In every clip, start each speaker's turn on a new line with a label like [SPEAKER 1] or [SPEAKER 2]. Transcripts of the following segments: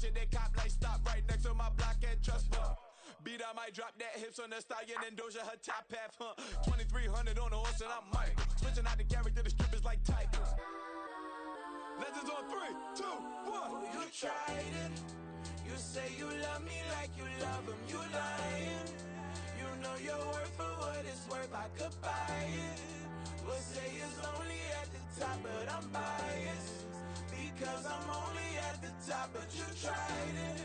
[SPEAKER 1] watch it, they cop like stop right next to my block and trust me. Beat, I might drop that hips on the stallion and Doja her top half, 2300 on the horse and I'm Michael. Switching out the character, the strippers like titles. Legends on 3, 2, 1.
[SPEAKER 2] Oh, you tried it. You say you love me like you love him. You lying. You know your worth for what it's worth. I could buy it. We'll say it's only at the top, but I'm biased because I'm only at the top. But you tried it.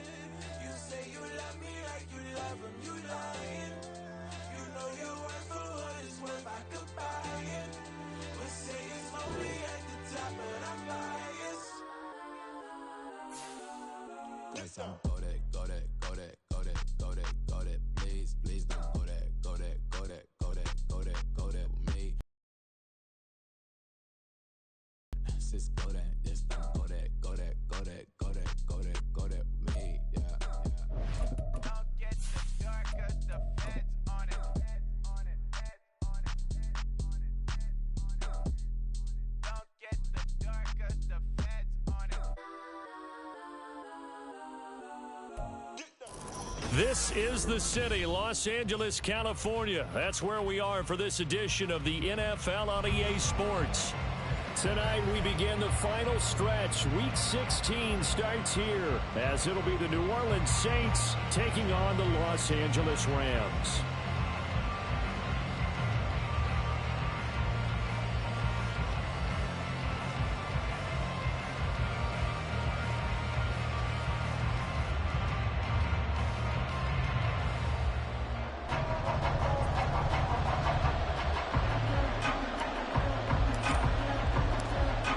[SPEAKER 2] You say you love me like you love him. You lying. You know your worth for what it's worth. I could buy it. We'll say it's only at the top, but I'm biased.
[SPEAKER 3] Yes, I'm go that, go that, go that, go that, go that, go that. Please, please don't go that, go that, go that, go that, go that, go that with me. Sis, go that, this don't go that, go that, go that, go that, go that, go that with me. Yeah, yeah.
[SPEAKER 2] Don't get the dark 'cause the feds on it. Don't get the dark 'cause the feds on it.
[SPEAKER 4] This is the city, Los Angeles, California. That's where we are for this edition of the NFL on EA Sports. Tonight we begin the final stretch. Week 16 starts here as it'll be the New Orleans Saints taking on the Los Angeles Rams.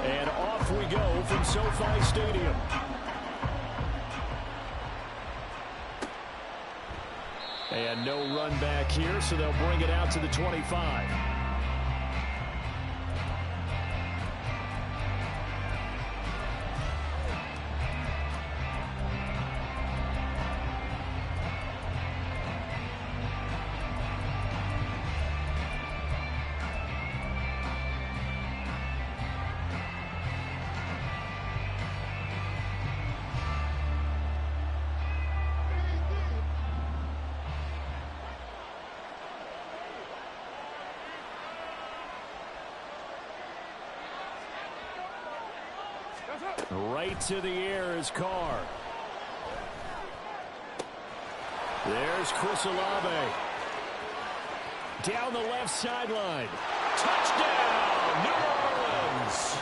[SPEAKER 4] And off we go from SoFi Stadium. And no run back here, so they'll bring it out to the 25. Right to the air is Carr. There's Chris Olave. Down the left sideline. Touchdown, New Orleans.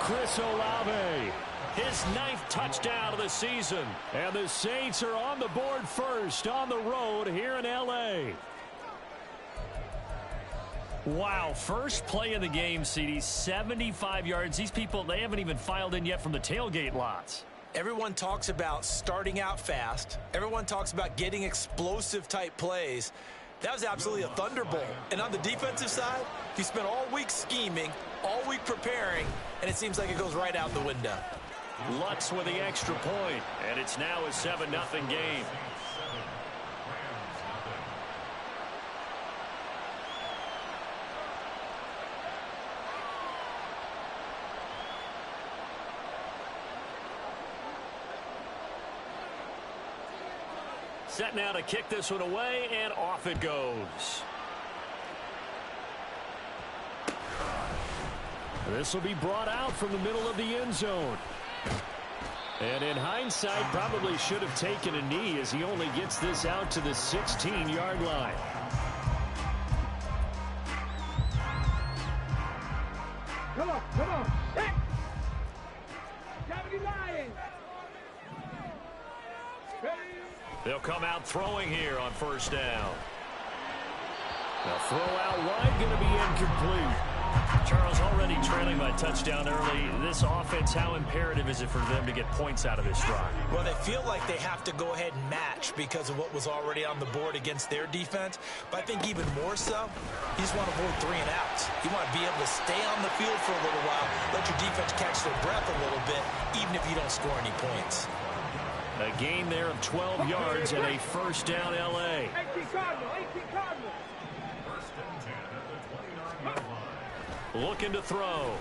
[SPEAKER 4] Chris Olave, his 9th touchdown of the season. And the Saints are on the board first on the road here in L.A. Wow, first play of the game, CD, 75 yards. These people, they haven't even filed in yet from the tailgate lots.
[SPEAKER 5] Everyone talks about starting out fast. Everyone talks about getting explosive-type plays. That was absolutely a thunderbolt. And on the defensive side, he spent all week scheming, all week preparing, and it seems like it goes right out the window.
[SPEAKER 4] Lutz with the extra point, and it's now a 7-0 game. Set now to kick this one away, and off it goes. This will be brought out from the middle of the end zone. And in hindsight, probably should have taken a knee as he only gets this out to the 16-yard line.
[SPEAKER 6] Come on, come on. Hit. 79.
[SPEAKER 4] They'll come out throwing here on first down. The throw out wide going to be incomplete. Charles, already trailing by touchdown early. This offense, how imperative is it for them to get points out of this drive?
[SPEAKER 5] Well, they feel like they have to go ahead and match because of what was already on the board against their defense. But I think even more so, you just want to avoid 3 and outs. You want to be able to stay on the field for a little while, let your defense catch their breath a little bit, even if you don't score any points.
[SPEAKER 4] A gain there of 12 yards and a first down L.A.
[SPEAKER 6] 18 Cardinal, 18 Cardinal.
[SPEAKER 4] Looking to throw.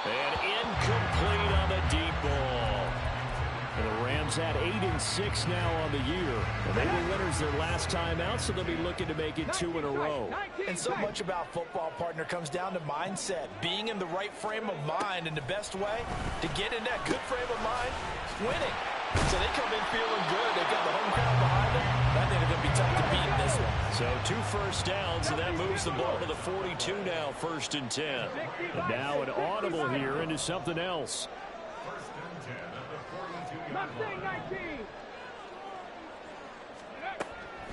[SPEAKER 4] And incomplete on the at 8-6 now on the year. And they were winners their last time out, so they'll be looking to make it 2 in a row.
[SPEAKER 5] And so much about football, partner, comes down to mindset. Being in the right frame of mind, and the best way to get in that good frame of mind is winning. So they come in feeling good. They've got the home crowd behind them. I think they're going to be tough to beat in this one.
[SPEAKER 4] So 2 first downs, and that moves the ball to the 42 now, 1st and 10. And now an audible here into something else.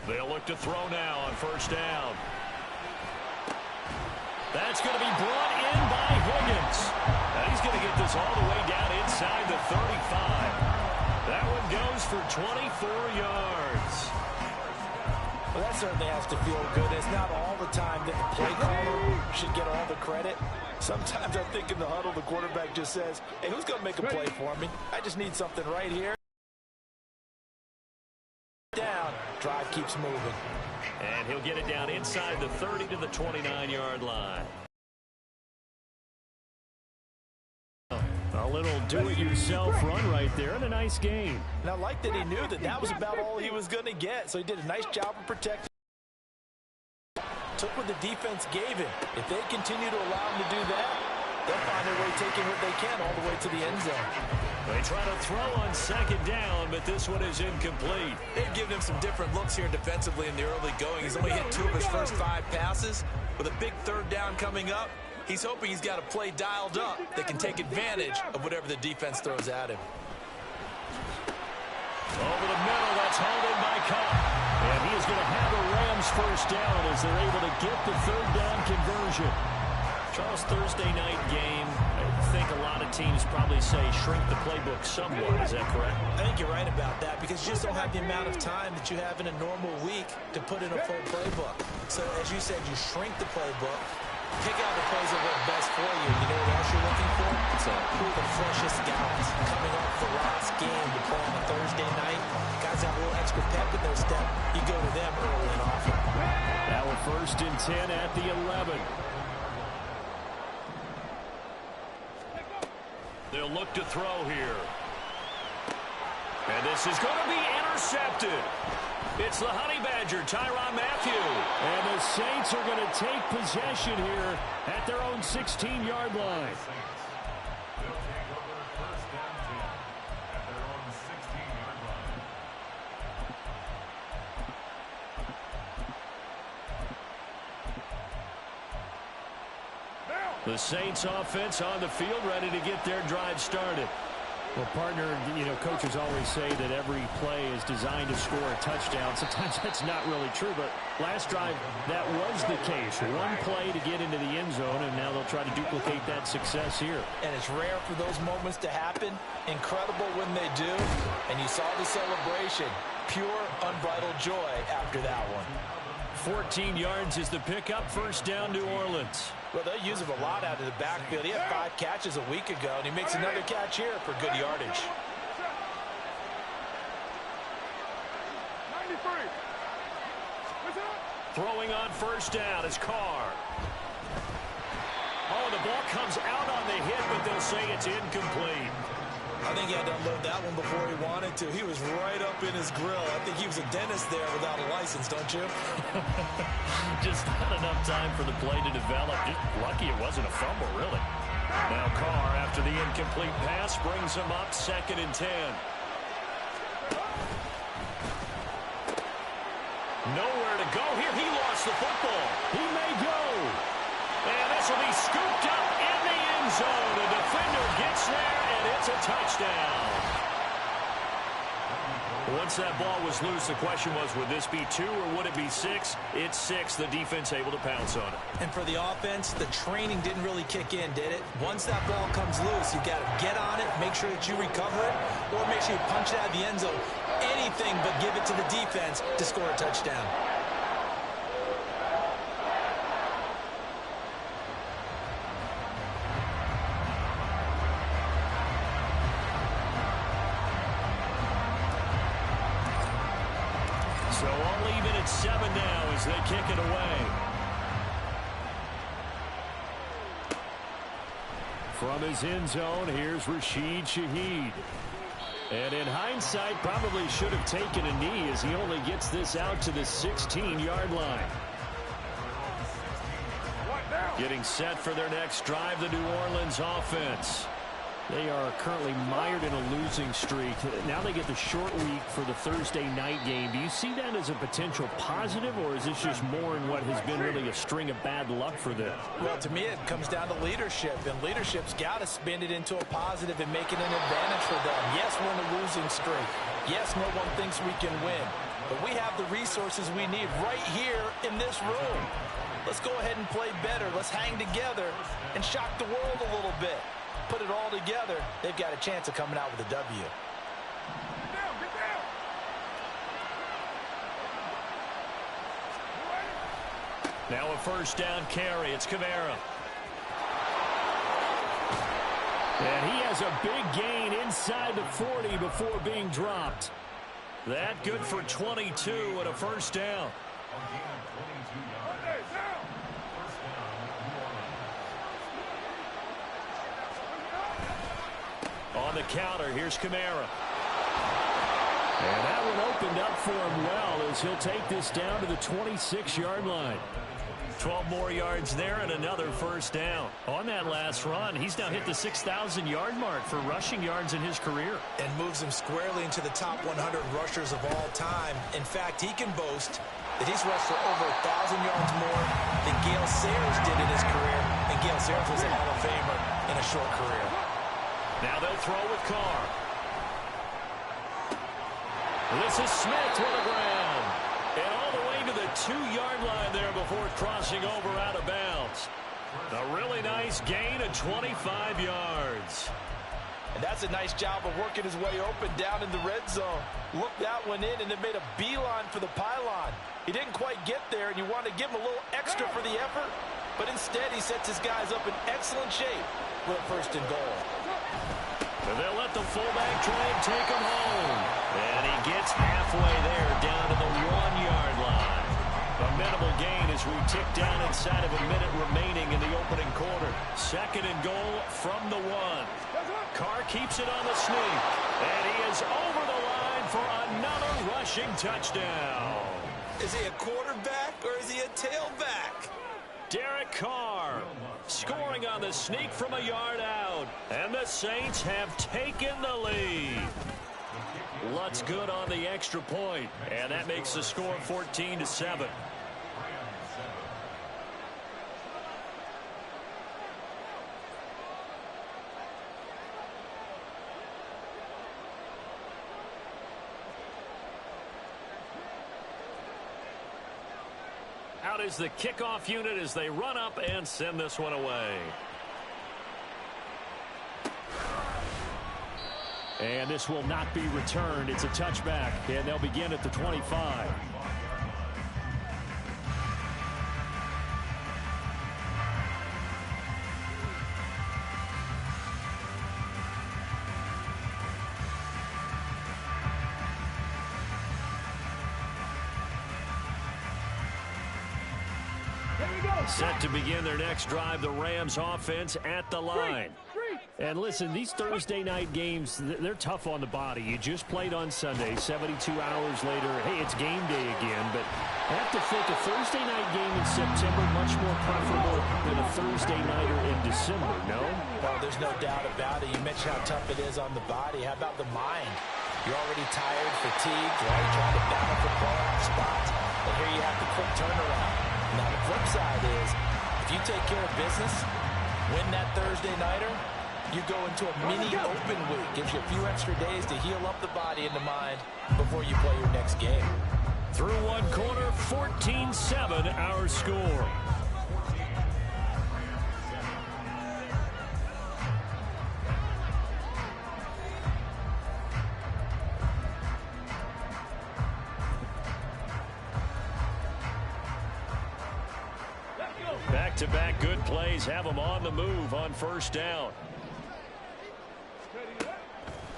[SPEAKER 4] They'll look to throw now on 1st down. That's going to be brought in by Higgins. Now he's going to get this all the way down inside the 35. That one goes for 24 yards.
[SPEAKER 5] Well, that certainly has to feel good. It's not all the time that the play caller should get all the credit. Sometimes I think in the huddle, the quarterback just says, hey, who's going to make a play for me? I just need something right here. Down. Drive keeps moving.
[SPEAKER 4] And he'll get it down inside the 30 to the 29-yard line. A little do-it-yourself run right there, and a nice game.
[SPEAKER 5] And I like that he knew that that was about all he was going to get, so he did a nice job of protecting. Took what the defense gave him. If they continue to allow him to do that, they'll find their way taking what they can all the way to the end zone.
[SPEAKER 4] They try to throw on 2nd down, but this one is incomplete.
[SPEAKER 7] They've given him some different looks here defensively in the early going. He's only hit 2 of his first 5 passes. With a big 3rd down coming up, he's hoping he's got a play dialed up that can take advantage of whatever the defense throws at him.
[SPEAKER 4] Over the middle, that's hauled in by Cup. And he is going to have a Rams 1st down as they're able to get the 3rd down conversion. Charles, Thursday night game, I think a lot of teams probably say shrink the playbook somewhat. Is that correct?
[SPEAKER 5] I think you're right about that because you just don't have the amount of time that you have in a normal week to put in a full playbook. So, as you said, you shrink the playbook. Pick out the plays that work best for you. You know what else you're looking for? So who are the freshest guys coming off the last game to play on a Thursday night? Guys have a little extra pep in their step. You go to them early and often.
[SPEAKER 4] Now a 1st and 10 at the 11. They'll look to throw here. And this is going to be intercepted. It's the Honey Badger, Tyrann Mathieu. And the Saints are going to take possession here at their own 16-yard line. The Saints offense on the field, ready to get their drive started. Well, partner, you know, coaches always say that every play is designed to score a touchdown. Sometimes that's not really true, but last drive, that was the case. One play to get into the end zone, and now they'll try to duplicate that success here.
[SPEAKER 5] And it's rare for those moments to happen. Incredible when they do. And you saw the celebration. Pure, unbridled joy after that one.
[SPEAKER 4] 14 yards is the pickup. 1st down, New Orleans.
[SPEAKER 5] Well, they use him a lot out of the backfield. He had 5 catches a week ago, and he makes another catch here for good yardage.
[SPEAKER 6] 93.
[SPEAKER 4] Throwing on 1st down is Carr. Oh, the ball comes out on the hit, but they'll say it's incomplete.
[SPEAKER 5] I think he had to unload that one before he wanted to. He was right up in his grill. I think he was a dentist there without a license, don't you?
[SPEAKER 4] Just not enough time for the play to develop. Just lucky it wasn't a fumble, really. Now Carr, after the incomplete pass, brings him up 2nd and 10. Nowhere to go here. He lost the football. He may go. And this will be scooped up in the end zone. The defender gets there, and it's a touchdown. Once that ball was loose, the question was, would this be 2 or would it be 6? It's 6. The defense able to pounce on it.
[SPEAKER 5] And for the offense, the training didn't really kick in, did it? Once that ball comes loose, you've got to get on it, make sure that you recover it, or make sure you punch it out of the end zone. Anything but give it to the defense to score a touchdown.
[SPEAKER 4] So all even at 7 now as they kick it away. From his end zone, here's Rashid Shaheed. And in hindsight, probably should have taken a knee as he only gets this out to the 16-yard line. Getting set for their next drive, the New Orleans offense. They are currently mired in a losing streak. Now they get the short week for the Thursday night game. Do you see that as a potential positive, or is this just more in what has been really a string of bad luck for them?
[SPEAKER 5] Well, to me, it comes down to leadership, and leadership's got to spin it into a positive and make it an advantage for them. Yes, we're in a losing streak. Yes, no one thinks we can win, but we have the resources we need right here in this room. Let's go ahead and play better. Let's hang together and shock the world a little bit. Put it all together, they've got a chance of coming out with a W.
[SPEAKER 4] Now a first down carry. It's Kamara. And he has a big gain inside the 40 before being dropped. That good for 22 and a first down. On the counter, here's Kamara. And that one opened up for him well as he'll take this down to the 26-yard line. 12 more yards there and another first down. On that last run, he's now hit the 6,000-yard mark for rushing yards in his career.
[SPEAKER 5] And moves him squarely into the top 100 rushers of all time. In fact, he can boast that he's rushed for over 1,000 yards more than Gale Sayers did in his career. And Gale Sayers was a Hall of Famer in a short career.
[SPEAKER 4] Now they'll throw with Carr. This is Smith with the ground. And all the way to the 2-yard line there before crossing over out of bounds. A really nice gain of 25 yards.
[SPEAKER 5] And that's a nice job of working his way open down in the red zone. Looked that one in and then made a beeline for the pylon. He didn't quite get there, and you want to give him a little extra for the effort. But instead, he sets his guys up in excellent shape with a first and goal.
[SPEAKER 4] And they'll let the fullback try and take him home. And he gets halfway there down to the 1-yard line. A minimal gain as we tick down inside of a minute remaining in the opening quarter. Second and goal from the 1. Carr keeps it on the sneak. And he is over the line for another rushing touchdown.
[SPEAKER 5] Is he a quarterback or is he a tailback?
[SPEAKER 4] Derek Carr scoring on the sneak from a yard out. And the Saints have taken the lead. Lutz good on the extra point. And that makes the score 14-7. Out is the kickoff unit as they run up and send this one away. And this will not be returned. It's a touchback, and they'll begin at the 25. Set to begin their next drive, the Rams offense at the line. And listen, these Thursday night games, they're tough on the body. You just played on Sunday, 72 hours later. Hey, it's game day again, but I have to think a Thursday night game in September much more preferable than a Thursday nighter in December, no?
[SPEAKER 5] Well, there's no doubt about it. You mentioned how tough it is on the body. How about the mind? You're already tired, fatigued, right? Trying to battle for playoff spots. And here you have the quick turnaround. Now, the flip side is, if you take care of business, win that Thursday nighter, you go into a mini open week. Gives you a few extra days to heal up the body and the mind before you play your next game.
[SPEAKER 4] Through one quarter, 14-7 our score. Back-to-back good plays have them on the move on first down.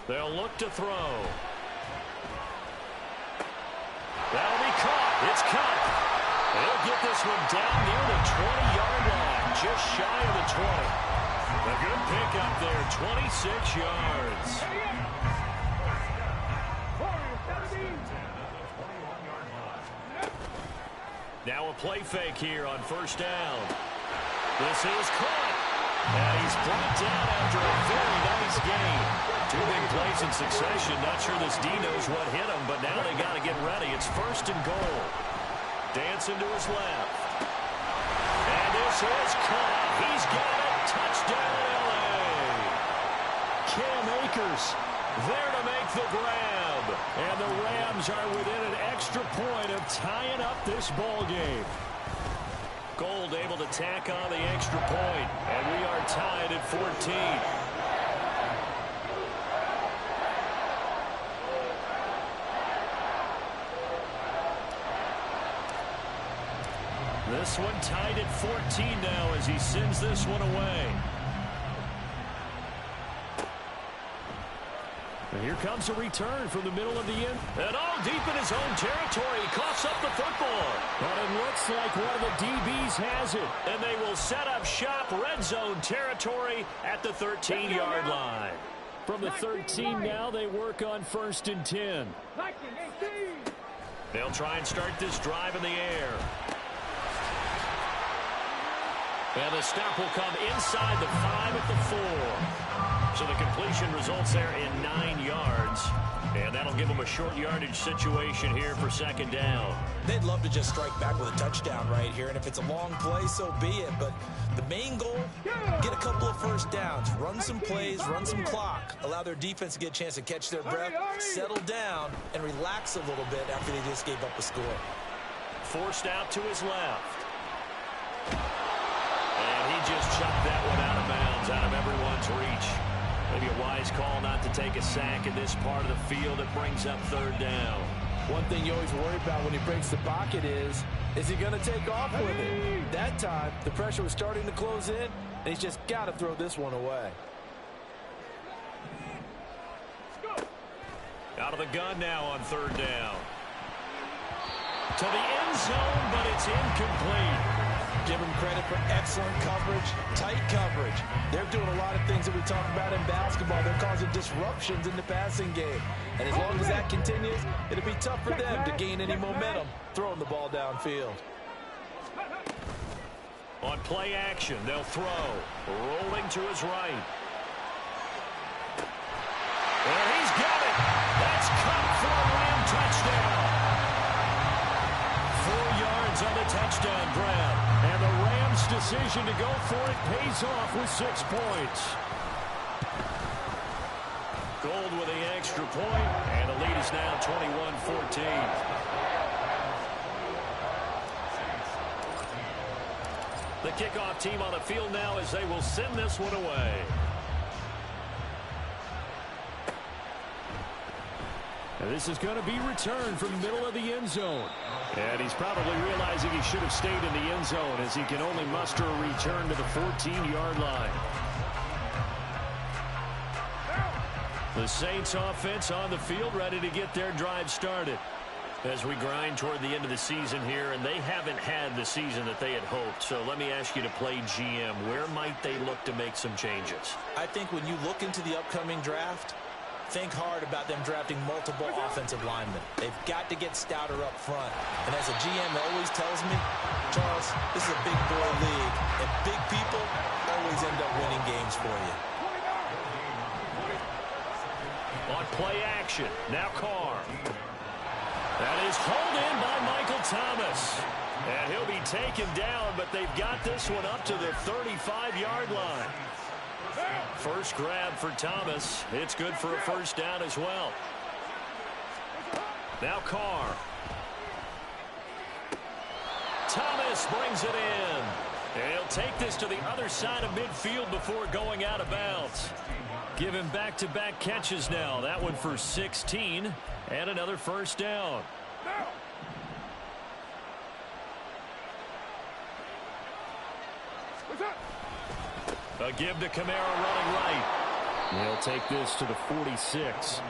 [SPEAKER 4] They'll look to throw. That'll be caught. It's caught. They'll get this one down near the 20-yard line, just shy of the 20. A good pickup there, 26 yards. play fake here on first down. This is caught. And he's brought down after a very nice gain. 2 big plays in succession. Not sure this D knows what hit him, but now they got to get ready. It's first and goal. Dancing to his left. And this is caught. He's got it. Touchdown, L.A. Cam Akers there to make the grab. And the Rams are within an extra point of tying up this ball game. Gold able to tack on the extra point, and we are tied at 14. This one tied at 14 now as he sends this one away. And here comes a return from the middle of the end. And deep in his own territory. He coughs up the football. But it looks like one of the DBs has it. And they will set up shop, red zone territory at the 13-yard line. From the 13 now, they work on first and 10. They'll try and start this drive in the air. And the stop will come inside the 5 at the 4. So the completion results there in 9 yards. And that'll give them a short yardage situation here for second down.
[SPEAKER 5] They'd love to just strike back with a touchdown right here. And if it's a long play, so be it. But the main goal, get a couple of first downs. Run some plays, run some clock. Allow their defense to get a chance to catch their breath, settle down, and relax a little bit after they just gave up a score.
[SPEAKER 4] Forced out to his left. And he just chucked that one out of bounds, out of everyone's reach. Maybe a wise call not to take a sack in this part of the field. It brings up third down.
[SPEAKER 5] One thing you always worry about when he breaks the pocket is he going to take off with it? That time, the pressure was starting to close in, and he's just got to throw this one away.
[SPEAKER 4] Out of the gun now on third down. To the end zone, but it's incomplete.
[SPEAKER 5] Give them credit for excellent coverage, tight coverage. They're doing a lot of things that we talk about in basketball. They're causing disruptions in the passing game. And as long as that continues, it'll be tough for them to gain any momentum throwing the ball downfield.
[SPEAKER 4] On play action, they'll throw. Rolling to his right. And he's got it. That's caught for a Ram touchdown. 4 yards on the touchdown grab. And the Rams' decision to go for it pays off with 6 points. Gold with the extra point, and the lead is now 21-14. The kickoff team on the field now as they will send this one away. And this is going to be returned from the middle of the end zone. And he's probably realizing he should have stayed in the end zone as he can only muster a return to the 14-yard line. The Saints offense on the field ready to get their drive started. As we grind toward the end of the season here, and they haven't had the season that they had hoped. So let me ask you to play GM. Where might they look to make some changes?
[SPEAKER 5] I think when you look into the upcoming draft, think hard about them drafting multiple offensive linemen. They've got to get stouter up front. And as a GM always tells me, Charles, this is a big boy league, and big people always end up winning games for you.
[SPEAKER 4] On play action, now Carr. That is hauled in by Michael Thomas. And he'll be taken down, but they've got this one up to the 35-yard line. First grab for Thomas. It's good for a first down as well. Now Carr. Thomas brings it in. And he'll take this to the other side of midfield before going out of bounds. Give him back-to-back catches now. That one for 16 and another first down. A give to Kamara running right. They'll take this to the 46.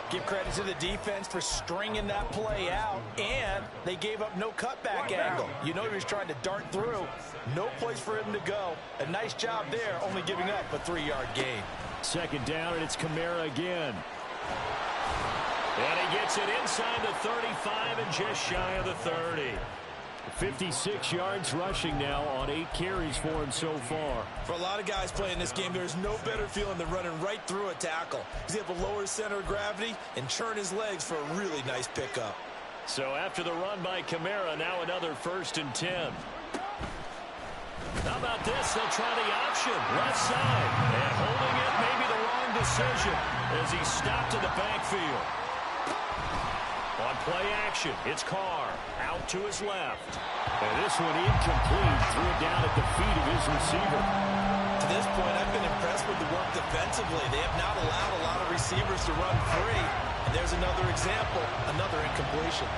[SPEAKER 5] Give credit to the defense for stringing that play out, and they gave up no cutback angle. You know he was trying to dart through. No place for him to go. A nice job there, only giving up a 3-yard gain.
[SPEAKER 4] Second down, and it's Kamara again. And he gets it inside the 35 and just shy of the 30. 56 yards rushing now on 8 carries for him so far.
[SPEAKER 5] For a lot of guys playing this game, there's no better feeling than running right through a tackle. He's able to lower his center of gravity and churn his legs for a really nice pickup.
[SPEAKER 4] So after the run by Kamara, now another 1st and 10. How about this? They'll try the option. Left side. And holding it, maybe the wrong decision as he stopped in the backfield. On play action, it's Carr out to his left. And this one incomplete. Threw it down at the feet of his receiver.
[SPEAKER 5] To this point, I've been impressed with the work defensively. They have not allowed a lot of receivers to run free. And there's another example, another incompletion.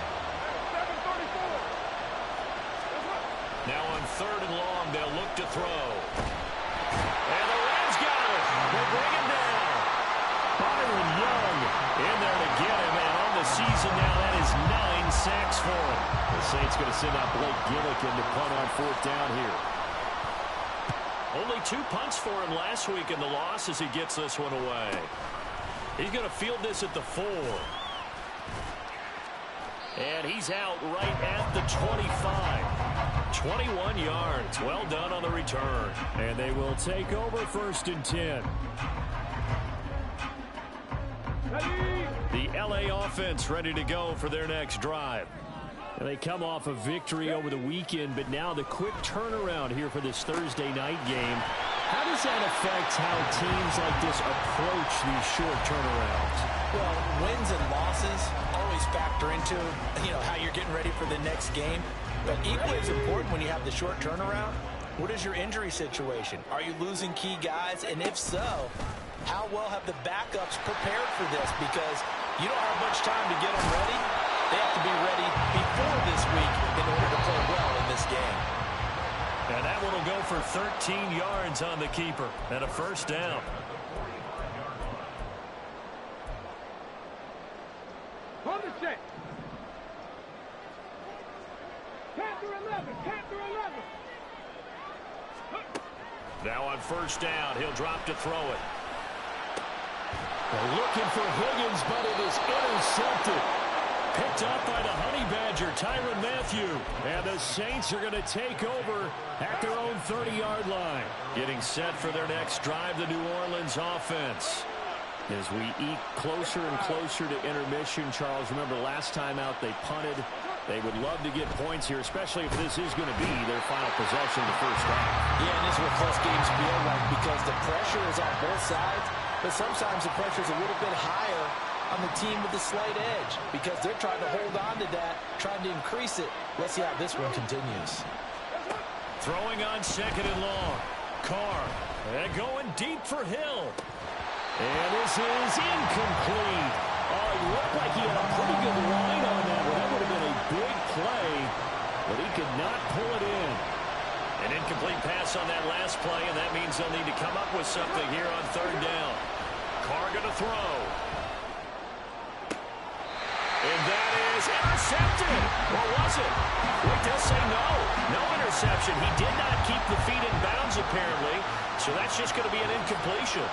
[SPEAKER 4] Now on 3rd and long, they'll look to throw. And the Rams got it. They bring him down. Byron Young in there to get him. And on the season now, that is 9 sacks for him. The Saints going to send out Blake Gillikin to punt on 4th down here. Only 2 punts for him last week in the loss as he gets this one away. He's going to field this at the 4. And he's out right at the 25. 21 yards. Well done on the return. And they will take over 1st and 10. The LA offense ready to go for their next drive. And they come off a victory over the weekend, but now the quick turnaround here for this Thursday night game. How does that affect how teams like this approach these short turnarounds?
[SPEAKER 5] Well, wins and losses always factor into, how you're getting ready for the next game. But equally as important when you have the short turnaround, what is your injury situation? Are you losing key guys? And if so, how well have the backups prepared for this? Because you don't have much time to get them ready. They have to be ready before this week in order to play well in this game.
[SPEAKER 4] And that one will go for 13 yards on the keeper and a 1st down.
[SPEAKER 6] On the set. 10 through 11. 10 through 11.
[SPEAKER 4] Now on 1st down, he'll drop to throw it. They're looking for Higgins, but it is intercepted. Picked up by the Honey Badger, Tyrann Mathieu. And the Saints are going to take over at their own 30-yard line. Getting set for their next drive, the New Orleans offense. As we eke closer and closer to intermission, Charles, remember last time out they punted. They would love to get points here, especially if this is going to be their final possession the 1st half.
[SPEAKER 5] Yeah, and this is what close games feel like because the pressure is on both sides, but sometimes the pressure is a little bit higher on the team with the slight edge because they're trying to hold on to that, trying to increase it. Let's see how this one continues.
[SPEAKER 4] Throwing on 2nd and long. Carr. And going deep for Hill. And this is incomplete. Oh, it looked like he had a pretty good line on that one. That would have been a big play, but he could not pull it in. An incomplete pass on that last play, and that means they'll need to come up with something here on 3rd down. Carr going to throw. And that is intercepted. Or was it? Wait, they'll say no. No interception. He did not keep the feet in bounds, apparently. So that's just going to be an incompletion.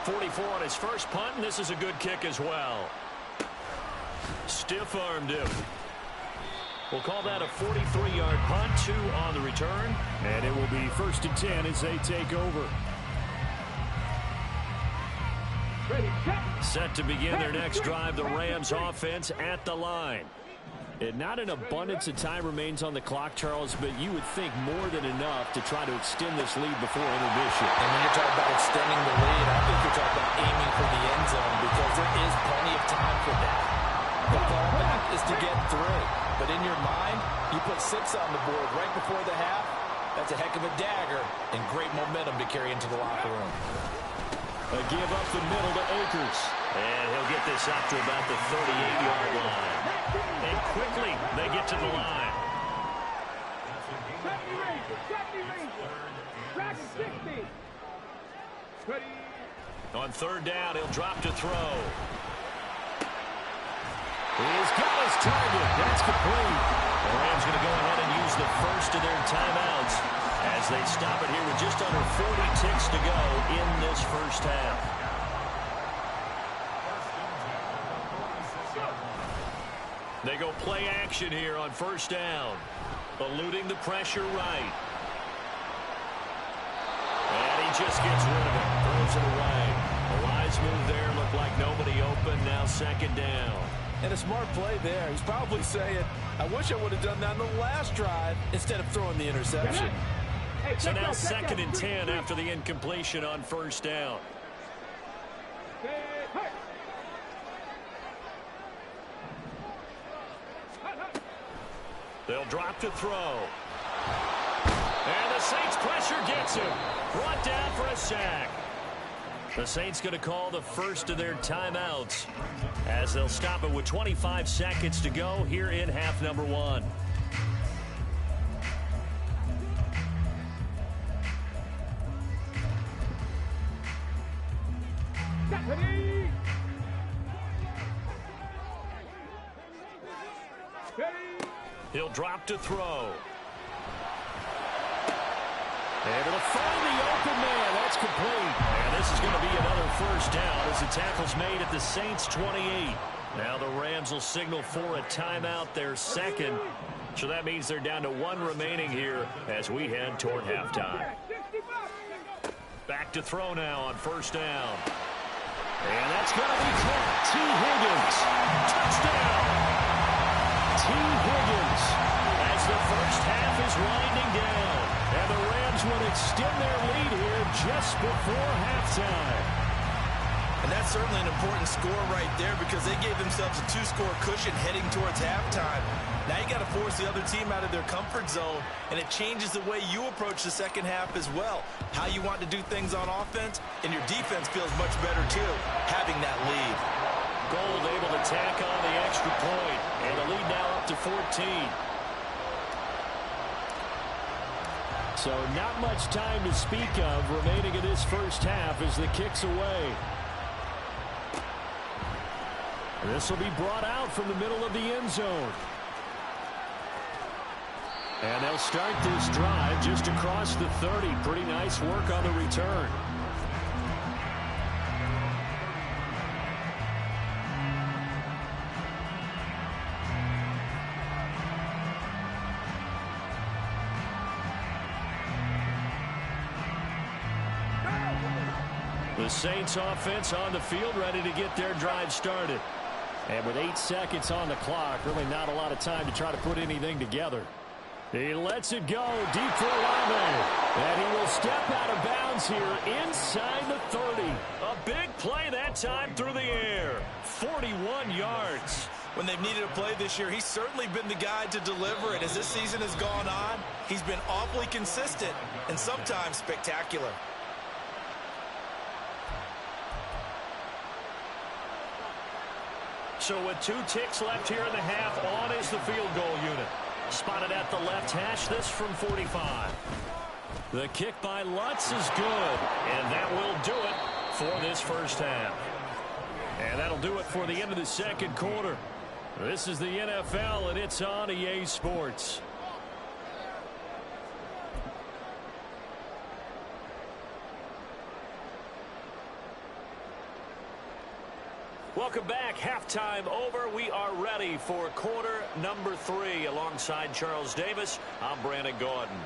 [SPEAKER 4] 44 on his first punt, and this is a good kick as well. Stiff-armed him. We'll call that a 43-yard punt, 2 on the return. And it will be 1st and 10 as they take over. Set to begin their next drive, the Rams offense at the line. And not an abundance of time remains on the clock, Charles, but you would think more than enough to try to extend this lead before intermission.
[SPEAKER 5] And when you're talking about extending the lead, I think you're talking about aiming for the end zone because there is plenty of time for that. The fallback is to get 3. But in your mind, you put 6 on the board right before the half. That's a heck of a dagger and great momentum to carry into the locker room.
[SPEAKER 4] A give up the middle to Akers. And he'll get this out to about the 38-yard line. And quickly, they get to the line. On 3rd down, he'll drop to throw. He's got his target. That's complete. The Rams going to go ahead and use the first of their timeouts as they stop it here with just under 40 ticks to go in this 1st half. They go play action here on first down. Eluding the pressure right. And he just gets rid of it. Throws it away. A wise move there. Looked like nobody open. Now second down.
[SPEAKER 5] And a smart play there. He's probably saying, I wish I would have done that in the last drive instead of throwing the interception.
[SPEAKER 4] So now second and 10 after the incompletion on first down. They'll drop to throw. And the Saints pressure gets him. Brought down for a sack. The Saints going to call the first of their timeouts as they'll stop it with 25 seconds to go here in half number 1. He'll drop to throw. Able to find the open man. That's complete. And this is going to be another first down as the tackle's made at the Saints 28. Now the Rams will signal for a timeout, their second. So that means they're down to 1 remaining here as we head toward halftime. Back to throw now on first down. And that's going to be caught. T. Higgins. Touchdown. T. Higgins as the first half is winding down. And the Rams would extend their lead here just before halftime.
[SPEAKER 5] And that's certainly an important score right there because they gave themselves a 2-score cushion heading towards halftime. Now you got to force the other team out of their comfort zone, and it changes the way you approach the second half as well. How you want to do things on offense, and your defense feels much better too, having that lead.
[SPEAKER 4] Gold able to tack on the extra point, and the lead now up to 14. So not much time to speak of remaining in this first half as the kick's away. This will be brought out from the middle of the end zone. And they'll start this drive just across the 30. Pretty nice work on the return. The Saints offense on the field ready to get their drive started. And with 8 seconds on the clock, really not a lot of time to try to put anything together. He lets it go deep for Olave. And he will step out of bounds here inside the 30. A big play that time through the air. 41 yards.
[SPEAKER 5] When they've needed a play this year, he's certainly been the guy to deliver it. As this season has gone on, he's been awfully consistent and sometimes spectacular.
[SPEAKER 4] So with 2 ticks left here in the half, on is the field goal unit. Spotted at the left hash, this from 45. The kick by Lutz is good, and that will do it for this first half. And that'll do it for the end of the second quarter. This is the NFL, and it's on EA Sports. Welcome back. Halftime over. We are ready for quarter number 3. Alongside Charles Davis, I'm Brandon Gordon.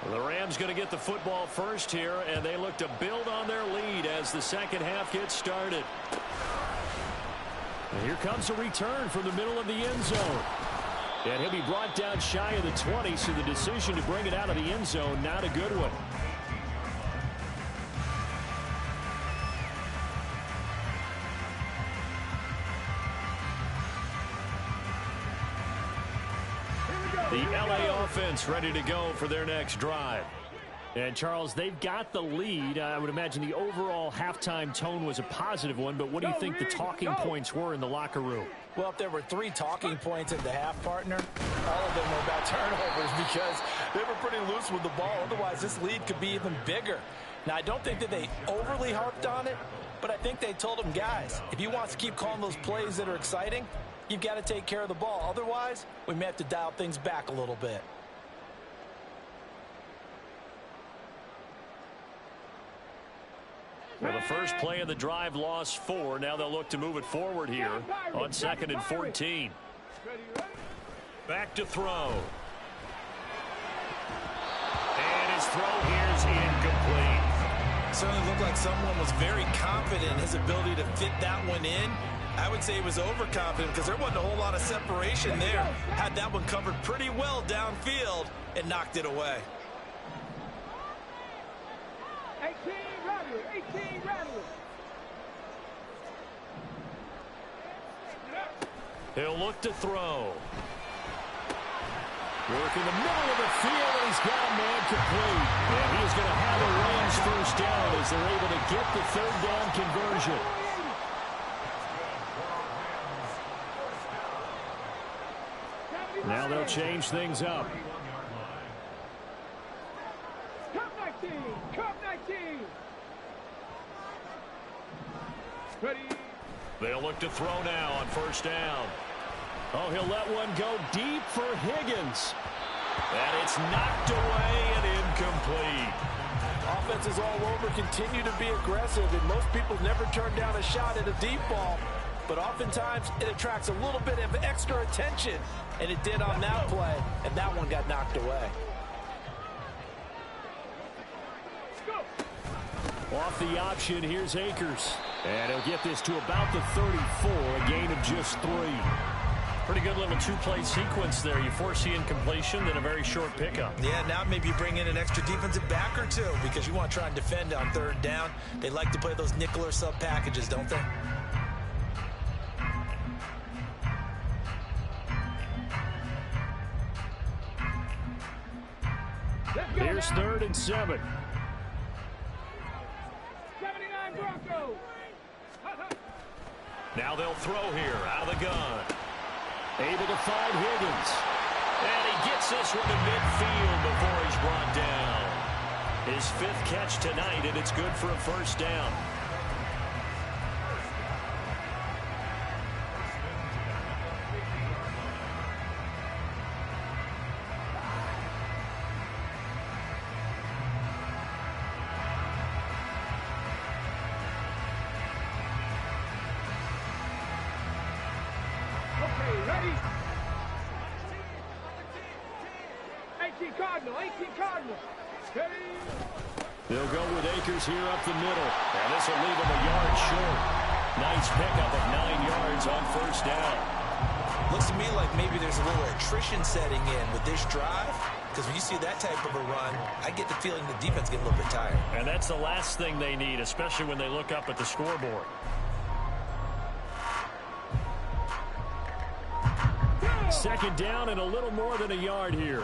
[SPEAKER 4] The Rams going to get the football first here, and they look to build on their lead as the second half gets started. And here comes a return from the middle of the end zone. And he'll be brought down shy of the 20, so the decision to bring it out of the end zone, not a good one. The LA offense ready to go for their next drive. And, Charles, they've got the lead. I would imagine the overall halftime tone was a positive one, but what do you think the talking points were in the locker room?
[SPEAKER 5] Well, if there were 3 talking points in the half, partner, all of them were about turnovers because they were pretty loose with the ball. Otherwise, this lead could be even bigger. Now, I don't think that they overly harped on it, but I think they told them, guys, if you want to keep calling those plays that are exciting, you've got to take care of the ball. Otherwise, we may have to dial things back a little bit.
[SPEAKER 4] Well, the first play of the drive lost 4. Now they'll look to move it forward here on 2nd and 14. Back to throw. And his throw here is incomplete.
[SPEAKER 5] Certainly looked like someone was very confident in his ability to fit that one in. I would say he was overconfident because there wasn't a whole lot of separation there. Had that one covered pretty well downfield and knocked it away.
[SPEAKER 6] 18 Rattler.
[SPEAKER 4] He'll look to throw. Work in the middle of the field, and he's got a man complete. And he's going to have a Rams first down as they're able to get the 3rd down conversion. Now they'll change things up.
[SPEAKER 6] Cup 19. Ready.
[SPEAKER 4] They'll look to throw now on 1st down. Oh, he'll let one go deep for Higgins. And it's knocked away and incomplete.
[SPEAKER 5] Offenses all over continue to be aggressive, and most people never turn down a shot at a deep ball. But oftentimes, it attracts a little bit of extra attention, and it did on that play, and that one got knocked away.
[SPEAKER 4] Off the option, here's Akers. And he'll get this to about the 34, a gain of just 3. Pretty good little 2-play sequence there. You force the incompletion, then a very short pickup.
[SPEAKER 5] Yeah, now maybe you bring in an extra defensive back or 2 because you want to try and defend on 3rd down. They like to play those nickel or sub packages, don't they?
[SPEAKER 4] Here's 3rd and 7.
[SPEAKER 6] 79 Broncos.
[SPEAKER 4] Now they'll throw here out of the gun. Able to find Higgins. And he gets this one to midfield before he's brought down. His 5th catch tonight, and it's good for a first down.
[SPEAKER 6] Ready? 18 Cardinal. Ready?
[SPEAKER 4] They'll go with Akers here up the middle. And this will leave him a yard short. Nice pickup of 9 yards on 1st down.
[SPEAKER 5] Looks to me like maybe there's a little attrition setting in with this drive. Because when you see that type of a run, I get the feeling the defense gets a little bit tired.
[SPEAKER 4] And that's the last thing they need, especially when they look up at the scoreboard. Second down and a little more than a yard here.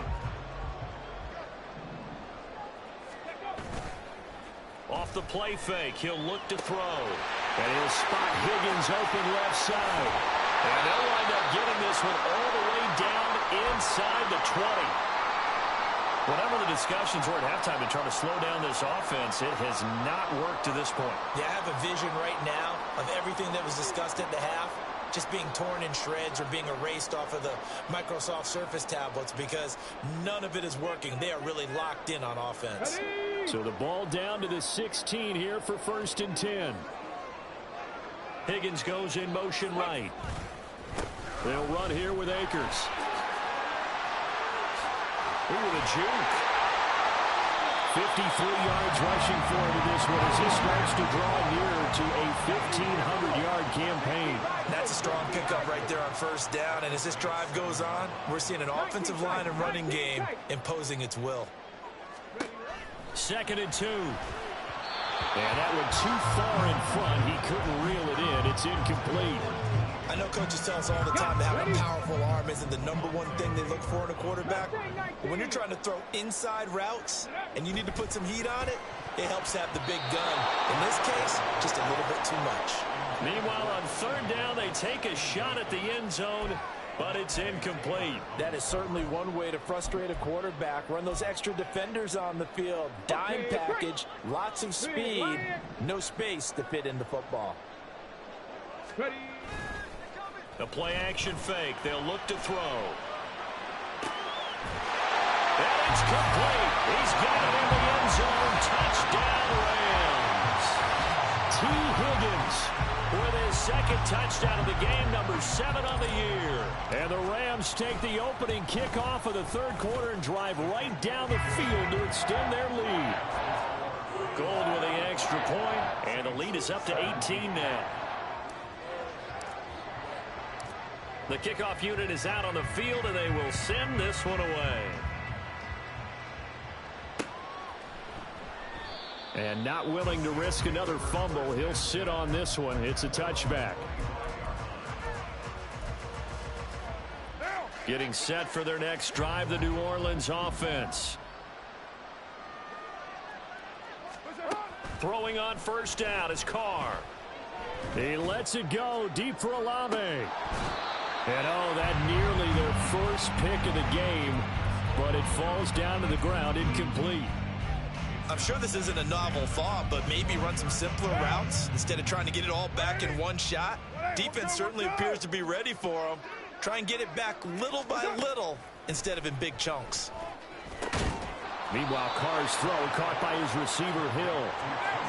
[SPEAKER 4] Off the play fake, he'll look to throw. And he'll spot Higgins open left side. And they'll wind up getting this one all the way down inside the 20. Whatever the discussions were at halftime to try to slow down this offense, it has not worked to this point.
[SPEAKER 5] Yeah, I have a vision right now of everything that was discussed at the half just being torn in shreds or being erased off of the Microsoft Surface tablets because none of it is working. They are really locked in on offense.
[SPEAKER 4] So the ball down to the 16 here for 1st and 10. Higgins goes in motion right. They'll run here with Akers. Ooh, the juke. 53 yards rushing for him in this one as he starts to draw nearer to a 1,500-yard campaign.
[SPEAKER 5] That's a strong pickup right there on 1st down. And as this drive goes on, we're seeing an offensive line and running game imposing its will.
[SPEAKER 4] 2nd and 2. And that one too far in front. He couldn't reel it in. It's incomplete.
[SPEAKER 5] I know coaches tell us all the time that having a powerful arm isn't the #1 thing they look for in a quarterback. But when you're trying to throw inside routes and you need to put some heat on it, it helps have the big gun. In this case, just a little bit too much.
[SPEAKER 4] Meanwhile, on third down, they take a shot at the end zone, but it's incomplete.
[SPEAKER 7] That is certainly one way to frustrate a quarterback. Run those extra defenders on the field. Dime package, lots of speed, no space to fit into football.
[SPEAKER 4] The play-action fake. They'll look to throw. And it's complete. He's got it in the end zone. Touchdown, Rams. T. Higgins with his second touchdown of the game, number 7 on the year. And the Rams take the opening kickoff of the third quarter and drive right down the field to extend their lead. Gold with the extra point, and the lead is up to 18 now. The kickoff unit is out on the field, and they will send this one away. And not willing to risk another fumble, he'll sit on this one. It's a touchback. Getting set for their next drive, the New Orleans offense. Throwing on first down is Carr. He lets it go deep for Olave. And oh, that nearly their first pick of the game, but it falls down to the ground incomplete.
[SPEAKER 5] I'm sure this isn't a novel thought, but maybe run some simpler routes instead of trying to get it all back in one shot. Defense certainly appears to be ready for them. Try and get it back little by little instead of in big chunks.
[SPEAKER 4] Meanwhile, Carr's throw caught by his receiver, Hill.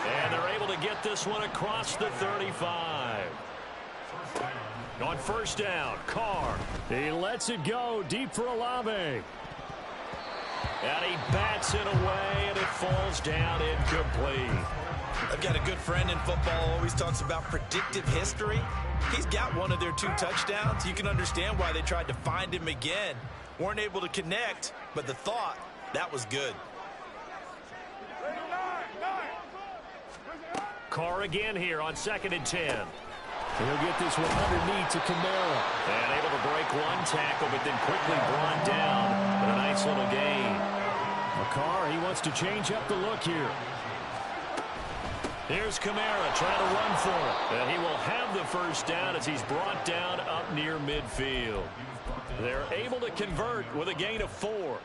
[SPEAKER 4] And they're able to get this one across the 35. On first down, Carr. He lets it go deep for Olave. And he bats it away, and it falls down incomplete.
[SPEAKER 5] I've got a good friend in football, always talks about predictive history. He's got one of their 2 touchdowns. You can understand why they tried to find him again. Weren't able to connect, but the thought, that was good.
[SPEAKER 4] Carr again here on 2nd and 10. He'll get this one underneath to Kamara. And able to break one tackle, but then quickly brought down. But a nice little gain. Carr, he wants to change up the look here. Here's Kamara trying to run for it. And he will have the first down as he's brought down up near midfield. They're able to convert with a gain of 4.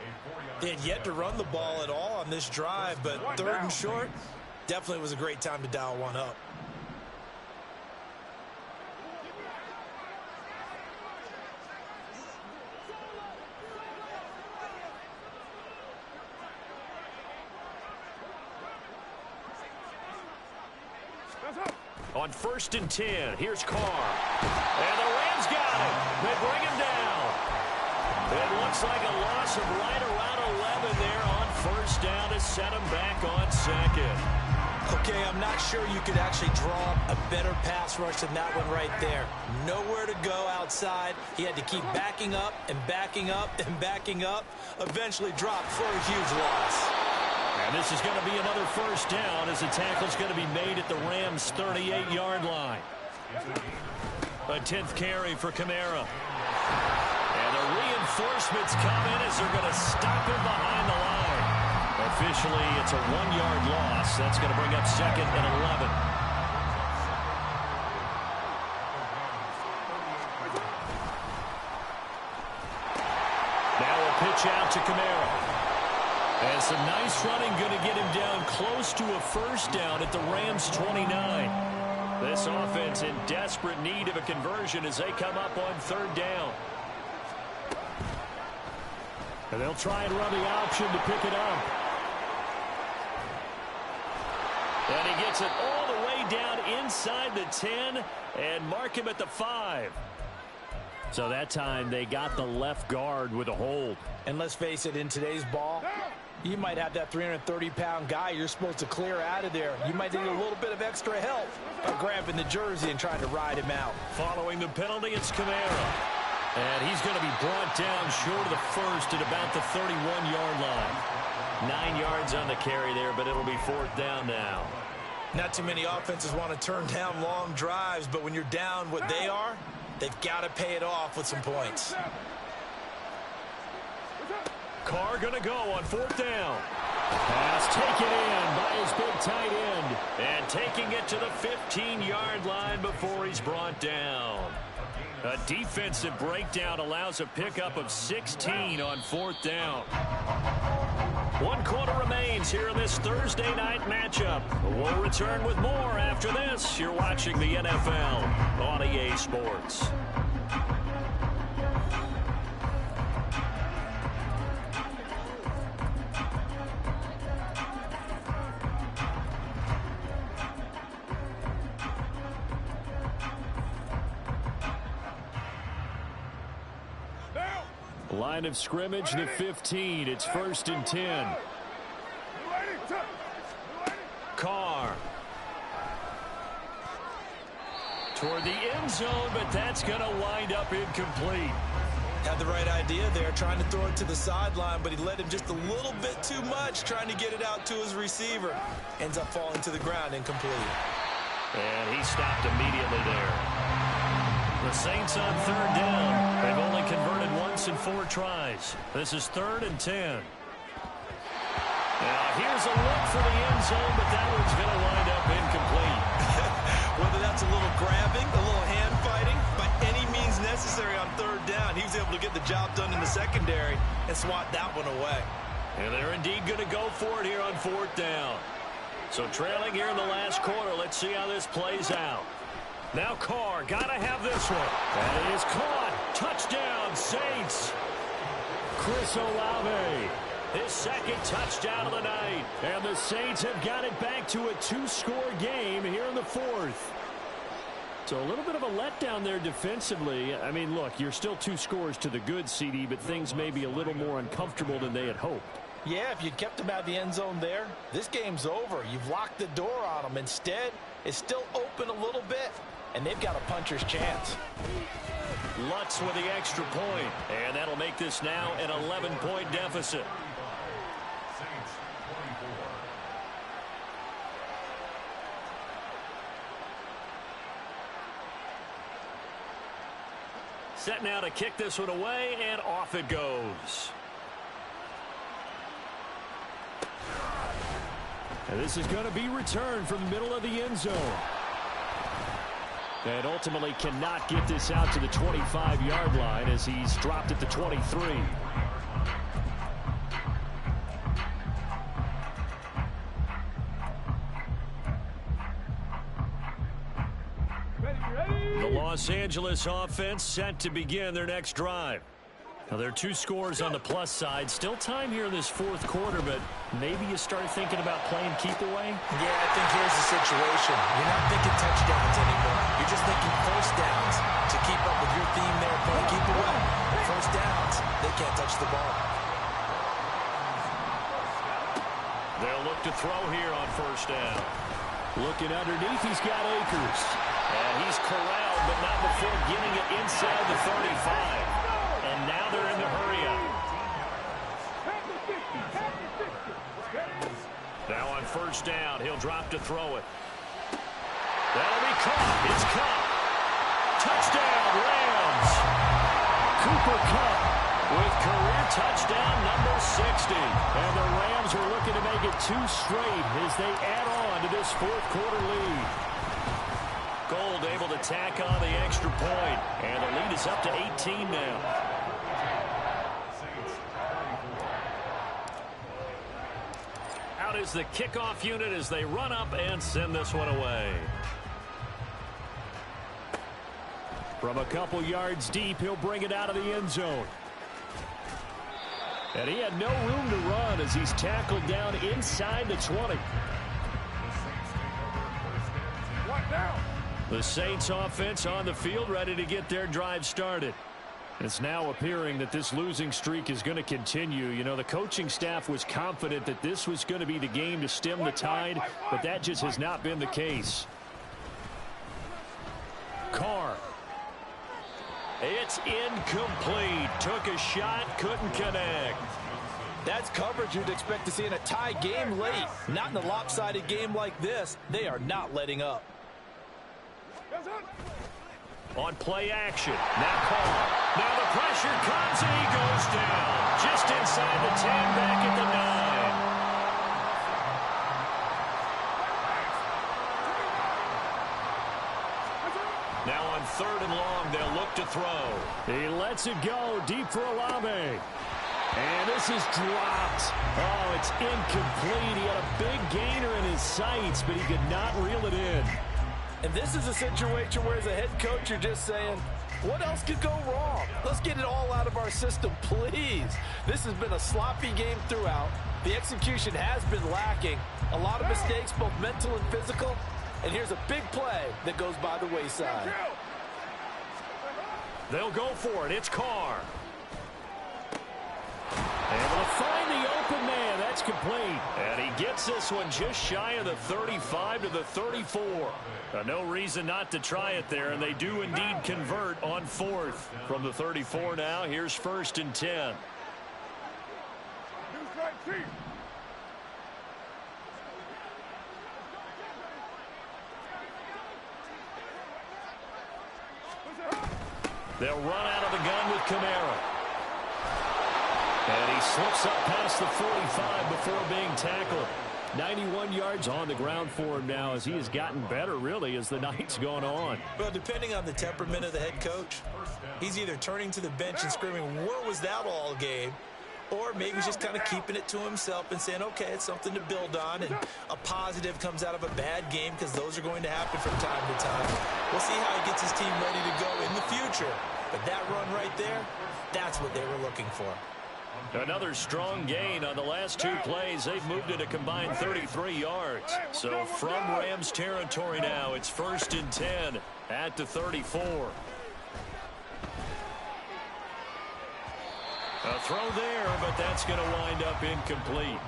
[SPEAKER 5] They had yet to run the ball at all on this drive, but 3rd and short, definitely was a great time to dial one up.
[SPEAKER 4] On 1st and 10, here's Carr. And the Rams got him. They bring him down. It looks like a loss of right around 11 there on first down to set him back on 2nd.
[SPEAKER 5] Okay, I'm not sure you could actually draw a better pass rush than that one right there. Nowhere to go outside. He had to keep backing up and backing up and backing up. Eventually dropped for a huge loss.
[SPEAKER 4] And this is going to be another first down as the tackle's going to be made at the Rams' 38-yard line. A 10th carry for Kamara. And the reinforcements come in as they're going to stop him behind the line. Officially, it's a 1-yard loss. That's going to bring up 2nd and 11. Now a pitch out to Kamara. And some nice running going to get him down close to a first down at the Rams' 29. This offense in desperate need of a conversion as they come up on 3rd down. And they'll try and run the option to pick it up. And he gets it all the way down inside the 10 and mark him at the 5. So that time they got the left guard with a hold.
[SPEAKER 5] And let's face it, in today's ball, you might have that 330-pound guy you're supposed to clear out of there. You might need a little bit of extra help by grabbing the jersey and trying to ride him out.
[SPEAKER 4] Following the penalty, it's Kamara. And he's going to be brought down short of the first at about the 31-yard line. 9 yards on the carry there, but it'll be 4th down now.
[SPEAKER 5] Not too many offenses want to turn down long drives, but when you're down what they are, They've got to pay it off with some points.
[SPEAKER 4] Carr going to go on 4th down. Pass taken in by his big tight end. And taking it to the 15-yard line before he's brought down. A defensive breakdown allows a pickup of 16 on 4th down. 1 quarter remains here in this Thursday night matchup. We'll return with more after this. You're watching the NFL on EA Sports. Line of scrimmage, the 15. It's 1st and 10. Carr. Toward the end zone, but that's going to wind up incomplete.
[SPEAKER 5] Had the right idea there, trying to throw it to the sideline, but he led him just a little bit too much, trying to get it out to his receiver. Ends up falling to the ground, incomplete.
[SPEAKER 4] And he stopped immediately there. The Saints on 3rd down. They've only converted once in 4 tries. This is 3rd and 10. Now here's a look for the end zone, but that one's going to wind up incomplete.
[SPEAKER 5] Whether that's a little grabbing, a little hand fighting, by any means necessary on 3rd down, he was able to get the job done in the secondary and swat that one away.
[SPEAKER 4] And they're indeed going to go for it here on 4th down. So trailing here in the last quarter, let's see how this plays out. Now Carr, gotta have this one. That is caught. Touchdown, Saints. Chris Olave, his 2nd touchdown of the night. And the Saints have got it back to a 2-score game here in the 4th. So a little bit of a letdown there defensively. I mean, look, you're still 2 scores to the good, CD, but things may be a little more uncomfortable than they had hoped.
[SPEAKER 5] Yeah, if you'd kept them out of the end zone there, this game's over. You've locked the door on them. Instead, it's still open a little bit, and they've got a puncher's chance.
[SPEAKER 4] Lutz with the extra point, and that'll make this now an 11-point deficit. Set now to kick this one away, and off it goes. And this is going to be returned from the middle of the end zone. And ultimately cannot get this out to the 25-yard line as he's dropped at the 23. The Los Angeles offense set to begin their next drive. Now, there are 2 scores on the plus side. Still time here in this 4th quarter, but maybe you start thinking about playing keep away?
[SPEAKER 5] Yeah, I think here's the situation. You're not thinking touchdowns anymore. You're just thinking first downs to keep up with your theme there, playing keep away. First downs, they can't touch the ball.
[SPEAKER 4] They'll look to throw here on 1st down. Looking underneath, he's got Akers. And he's corralled, but not before getting it inside the 35. And now they're in the hurry up. Now on 1st down, he'll drop to throw it. That'll be caught. It's caught. Touchdown, Rams. Cooper Kupp with career touchdown number 60. And the Rams are looking to make it 2 straight as they add on to this 4th quarter lead. Gold able to tack on the extra point. And the lead is up to 18 now. Out is the kickoff unit as they run up and send this one away. From a couple yards deep, he'll bring it out of the end zone. And he had no room to run as he's tackled down inside the 20. The Saints offense on the field ready to get their drive started. It's now appearing that this losing streak is going to continue. You know, the coaching staff was confident that this was going to be the game to stem the tide, but that just has not been the case. Carr. It's incomplete. Took a shot, couldn't connect.
[SPEAKER 5] That's coverage you'd expect to see in a tie game late. Not in a lopsided game like this. They are not letting up.
[SPEAKER 4] on play action. Now call. Now the pressure comes and he goes down. Just inside the 10, back at the 9. Now on 3rd and long, they'll look to throw. He lets it go deep for Olave. And this is dropped. Oh, it's incomplete. He had a big gainer in his sights, but he could not reel it in.
[SPEAKER 5] And this is a situation where as a head coach, you're just saying, what else could go wrong? Let's get it all out of our system, please. This has been a sloppy game throughout. The execution has been lacking. A lot of mistakes, both mental and physical. And here's a big play that goes by the wayside.
[SPEAKER 4] They'll go for it. It's Carr. Able to find the open man. That's complete. And he gets this one just shy of the 35 to the 34. No reason not to try it there, and they do indeed convert on 4th. From the 34 now, here's 1st and 10. They'll run out of the gun with Kamara. And he slips up past the 45 before being tackled. 91 yards on the ground for him now as he has gotten better, really, as the night's gone on.
[SPEAKER 5] Well, depending on the temperament of the head coach, he's either turning to the bench and screaming, where was that all game? Or maybe he's just kind of keeping it to himself and saying, okay, it's something to build on, and a positive comes out of a bad game because those are going to happen from time to time. We'll see how he gets his team ready to go in the future. But that run right there, that's what they were looking for.
[SPEAKER 4] Another strong gain on the last 2 plays. They've moved it a combined 33 yards. So from Rams territory now, it's 1st and 10 at the 34. A throw there, but that's going to wind up incomplete.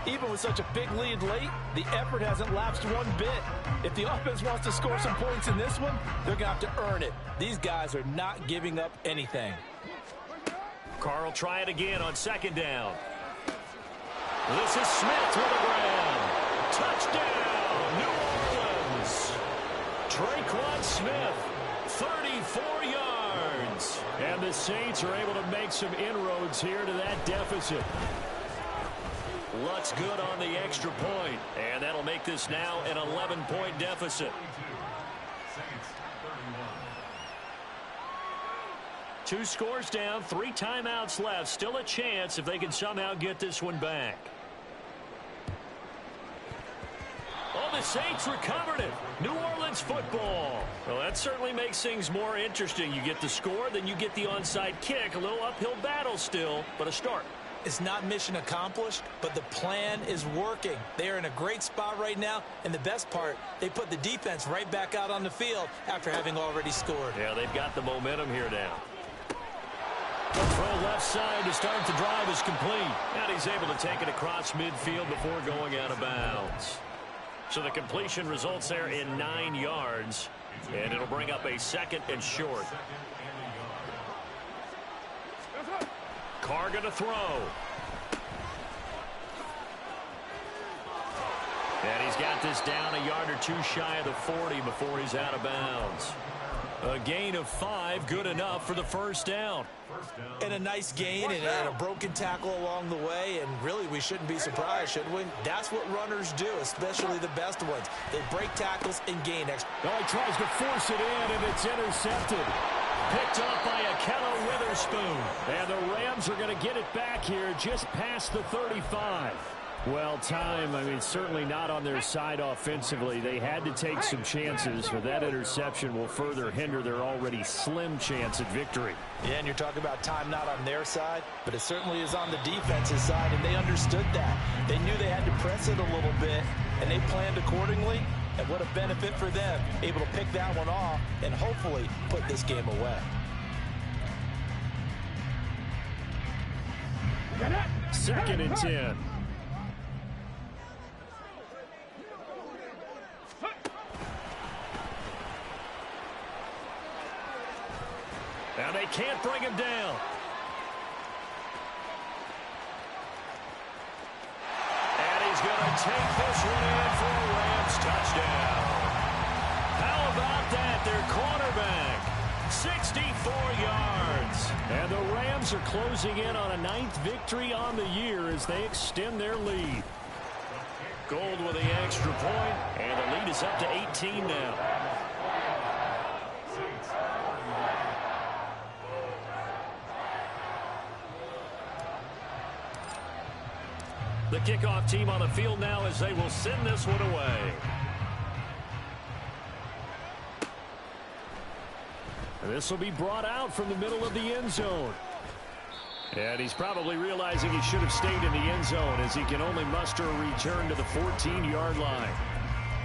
[SPEAKER 5] Even with such a big lead late, the effort hasn't lapsed one bit. If the offense wants to score some points in this one, they're going to have to earn it. These guys are not giving up anything.
[SPEAKER 4] Carr will try it again on 2nd down. This is Smith with a grab. Touchdown, New Orleans. Traquan Smith, 34 yards. And the Saints are able to make some inroads here to that deficit. Lutz good on the extra point. And that'll make this now an 11-point deficit. 2 scores down, 3 timeouts left. Still a chance if they can somehow get this one back. Oh, the Saints recovered it. New Orleans football. Well, that certainly makes things more interesting. You get the score, then you get the onside kick. A little uphill battle still, but a start.
[SPEAKER 5] It's not mission accomplished, but the plan is working. They are in a great spot right now, and the best part, they put the defense right back out on the field after having already scored.
[SPEAKER 4] Yeah, they've got the momentum here now. The throw left side to start the drive is complete. And he's able to take it across midfield before going out of bounds. So the completion results there in 9 yards. And it'll bring up a 2nd and short. Carr going to throw. And he's got this down a yard or 2 shy of the 40 before he's out of bounds. A gain of 5, good enough for the 1st down.
[SPEAKER 5] And a nice gain and a broken tackle along the way, and really we shouldn't be surprised, should we? That's what runners do, especially the best ones. They break tackles and gain extra.
[SPEAKER 4] Oh, he tries to force it in, and it's intercepted. Picked up by Akello Witherspoon. And the Rams are going to get it back here just past the 35. Well, time, certainly not on their side offensively. They had to take some chances, but that interception will further hinder their already slim chance at victory.
[SPEAKER 5] Yeah, and you're talking about time not on their side, but it certainly is on the defense's side, and they understood that. They knew they had to press it a little bit, and they planned accordingly, and what a benefit for them, able to pick that one off and hopefully put this game away.
[SPEAKER 4] Second and 10. Now they can't bring him down. And he's going to take this one in for a Rams touchdown. How about that? Their cornerback 64 yards. And the Rams are closing in on a 9th victory on the year as they extend their lead. Gold with the extra point, and the lead is up to 18 now. The kickoff team on the field now as they will send this one away. This will be brought out from the middle of the end zone. And he's probably realizing he should have stayed in the end zone as he can only muster a return to the 14-yard line.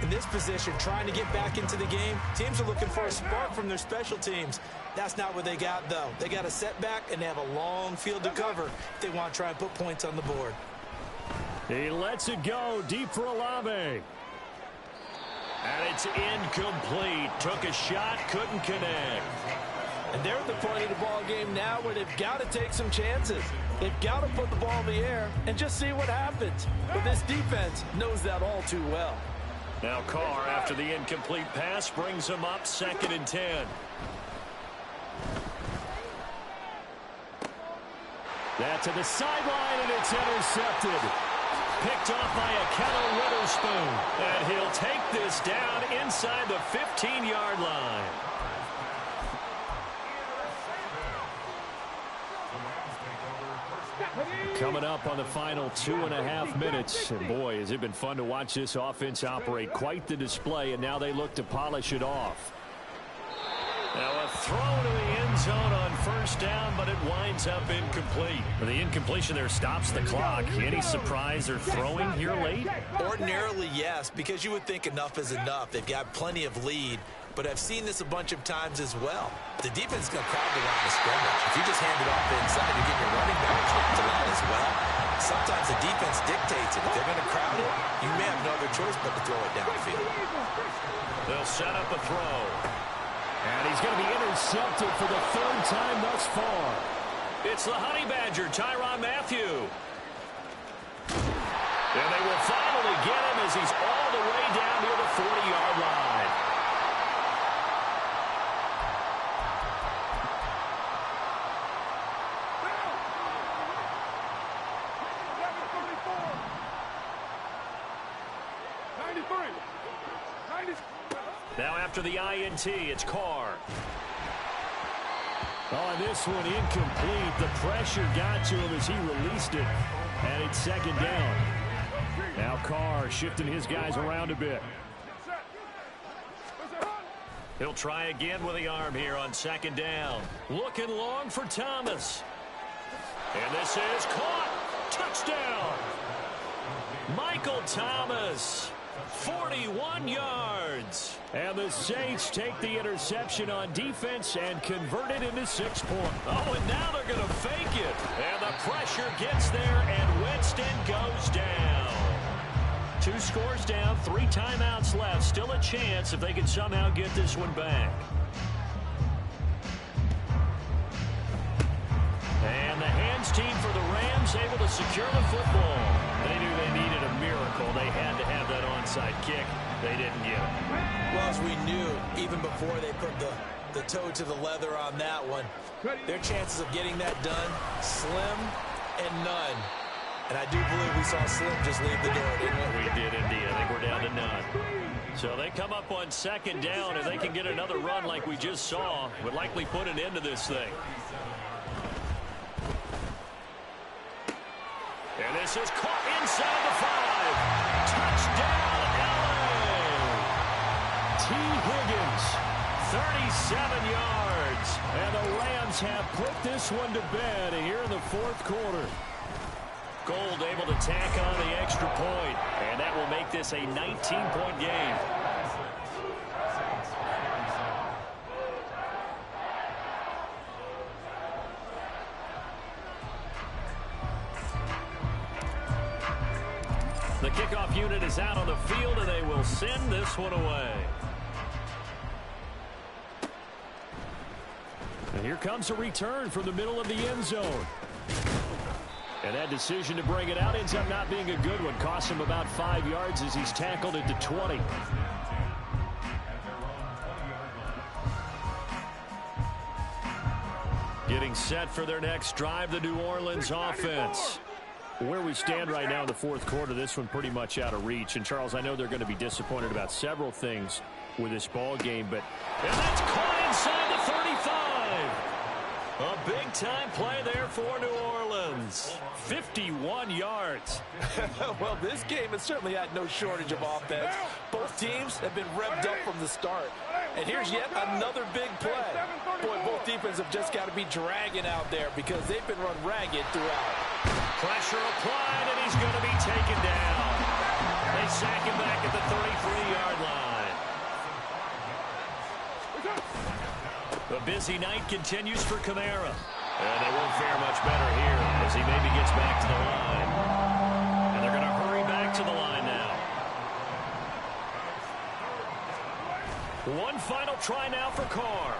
[SPEAKER 5] In this position, trying to get back into the game, teams are looking for a spark from their special teams. That's not what they got, though. They got a setback, and they have a long field to cover if they want to try and put points on the board.
[SPEAKER 4] He lets it go deep for Olave. And it's incomplete. Took a shot, couldn't connect.
[SPEAKER 5] And they're at the point of the ball game now where they've got to take some chances. They've got to put the ball in the air and just see what happens. But this defense knows that all too well.
[SPEAKER 4] Now Carr, after the incomplete pass, brings him up 2nd and 10. That to the sideline, and it's intercepted. Picked off by Akello Witherspoon. And he'll take this down inside the 15-yard line. Coming up on the final 2.5 minutes. And boy, has it been fun to watch this offense operate. Quite the display, and now they look to polish it off. Now a throw to the end zone on 1st down, but it winds up incomplete. The incompletion there stops the clock. Any surprise they're throwing here late?
[SPEAKER 5] Ordinarily, yes, because you would think enough is enough. They've got plenty of lead, but I've seen this a bunch of times as well. The defense is going to crowd the line of scrimmage. If you just hand it off inside, you're getting your running back to line as well. Sometimes the defense dictates it. If they're going to crowd it, you may have no other choice but to throw it downfield.
[SPEAKER 4] They'll set up a throw. And he's going to be intercepted for the 3rd time thus far. It's the Honey Badger, Tyrann Mathieu. And they will finally get him as he's all the way down near the 40-yard line. Now after the INT, it's Carr. Oh, and this one incomplete. The pressure got to him as he released it. And it's 2nd down. Now Carr shifting his guys around a bit. He'll try again with the arm here on 2nd down. Looking long for Thomas. And this is caught. Touchdown. Michael Thomas. 41 yards. And the Saints take the interception on defense and convert it into 6 points. Oh, and now they're going to fake it. And the pressure gets there, and Winston goes down. 2 scores down, 3 timeouts left. Still a chance if they can somehow get this one back. And the hands team for the Rams able to secure the football. They knew they needed a miracle. They had to have that onside kick. They didn't get it.
[SPEAKER 5] Well, as we knew, even before they put the toe to the leather on that one, their chances of getting that done, slim and none. And I do believe we saw Slim just leave the door, didn't we?
[SPEAKER 4] We did indeed. I think we're down to none. So they come up on 2nd down. If they can get another run like we just saw, would likely put an end to this thing. And this is caught inside the 5. Touchdown, LA. T. Higgins, 37 yards. And the Rams have put this one to bed here in the 4th quarter. Gold able to tack on the extra point. And that will make this a 19-point game. The kickoff unit is out on the field, and they will send this one away. And here comes a return from the middle of the end zone. And that decision to bring it out ends up not being a good one. Costs him about 5 yards as he's tackled at the 20. getting set for their next drive, the New Orleans offense. Where we stand right now in the fourth quarter, this one pretty much out of reach. And, Charles, I know they're going to be disappointed about several things with this ball game, but and that's caught inside the 35. A big-time play there for New Orleans. 51 yards.
[SPEAKER 5] Well, this game has certainly had no shortage of offense. Both teams have been revved up from the start. And here's yet another big play. Boy, both defenses have just got to be dragging out there because they've been run ragged throughout.
[SPEAKER 4] Pressure applied, and he's going to be taken down. They sack him back at the 33-yard line. The busy night continues for Kamara. And they won't fare much better here as he maybe gets back to the line. And they're going to hurry back to the line now. One final try now for Carr.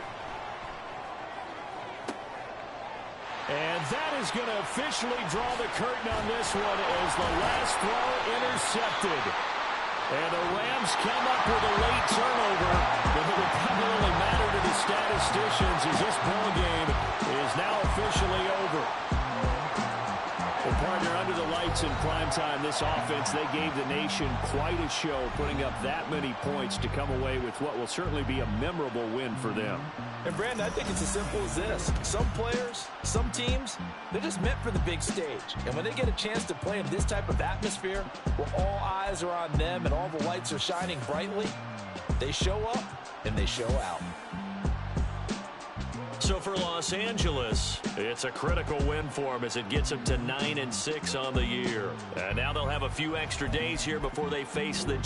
[SPEAKER 4] And that is going to officially draw the curtain on this one as the last throw intercepted. And the Rams come up with a late turnover, but it will probably matter to the statisticians as this ball game is now officially over. Well, partner, under the lights in primetime, this offense, they gave the nation quite a show, putting up that many points to come away with what will certainly be a memorable win for them.
[SPEAKER 5] And, Brandon, I think it's as simple as this. Some players, some teams, they're just meant for the big stage. And when they get a chance to play in this type of atmosphere, where all eyes are on them and all the lights are shining brightly, they show up and they show out.
[SPEAKER 4] So for Los Angeles, it's a critical win for them as it gets them to 9-6 on the year. And now they'll have a few extra days here before they face the...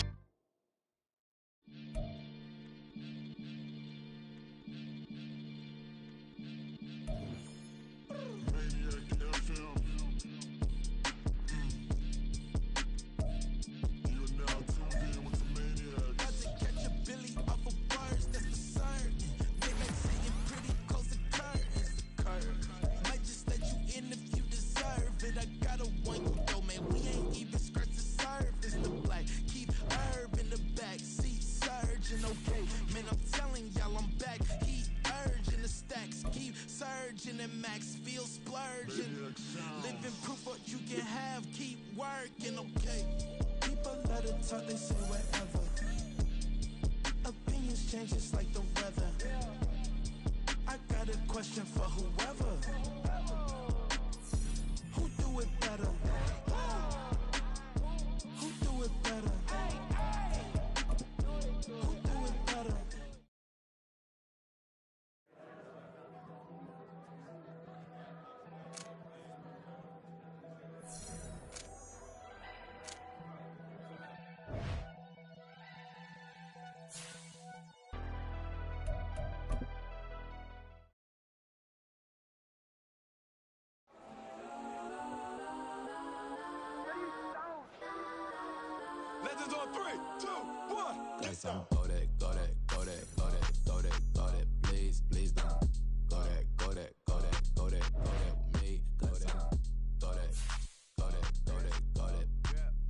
[SPEAKER 2] They say whatever. Opinions change just like the weather. I got a question for whoever. Who do it better? Who do it better? Who do it better?
[SPEAKER 1] Legends on 3, 2, 1.
[SPEAKER 3] Let's go. Go that, go that, go that, go that, go that, go that. Please, please don't. Go that, go that, go that, go that, go that with me. Go that, go that, go that, go that, go that,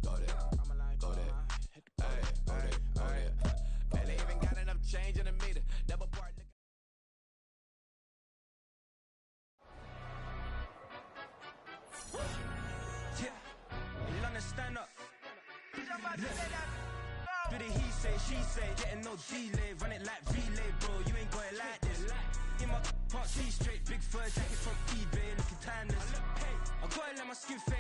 [SPEAKER 3] go that, go that, go that, go that.
[SPEAKER 1] Barely even got enough change in the meter. Double part.
[SPEAKER 2] Yeah, you understand up. Do the he say, she say, getting no delay, run it like relay, bro, you ain't got it like this. In my park, see straight, big fur jacket from eBay, looking timeless. I gotta let my skin fade.